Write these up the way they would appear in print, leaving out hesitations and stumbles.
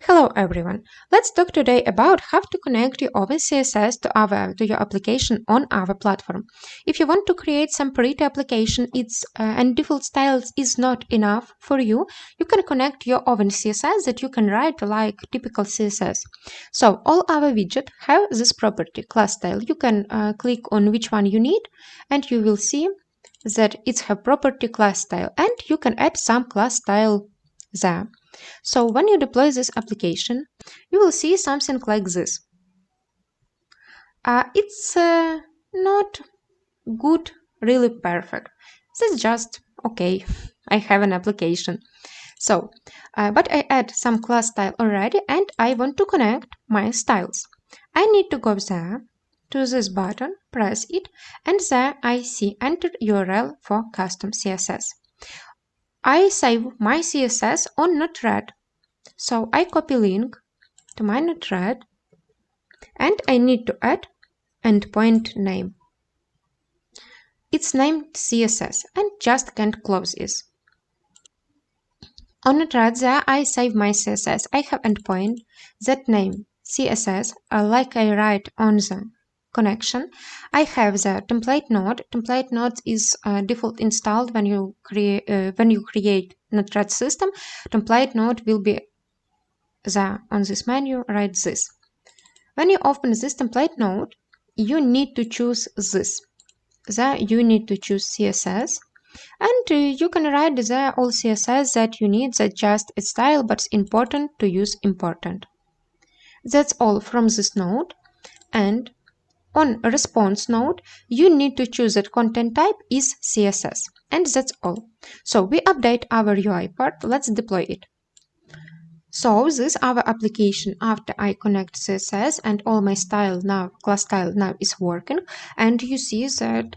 Hello everyone. Let's talk today about how to connect your own CSS to your application on our platform. If you want to create some pretty application, and default styles is not enough for you, you can connect your own CSS that you can write like typical CSS. So all our widgets have this property class style. You can click on which one you need, and you will see that it's have property class style, and you can add some class style there. So when you deploy this application, you will see something like this. It's not good, really perfect. This is just okay. I have an application. So, but I add some class style already, and I want to connect my styles. I need to go there to this button, press it, and there I see enter URL for custom CSS. I save my CSS on Node-RED. So I copy link to my Node-RED, and I need to add endpoint name. It's named CSS and just can't close this. On Node-RED there I save my CSS. I have endpoint that name CSS like I write on the connection. I have the template node. Template node is default installed when you create Node-RED system. Template node will be there on this menu. Write this. When you open this template node, you need to choose this. There you need to choose CSS, and you can write there all CSS that you need. That just a style, but it's important to use important. That's all from this node. And on response node, you need to choose that content type is CSS, and that's all. So we update our UI part. Let's deploy it. So this is our application after I connect CSS, and all my class style now is working, and you see that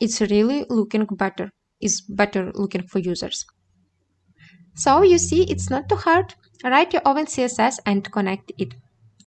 it's really looking better, is better looking for users. So you see it's not too hard. Write your own CSS and connect it.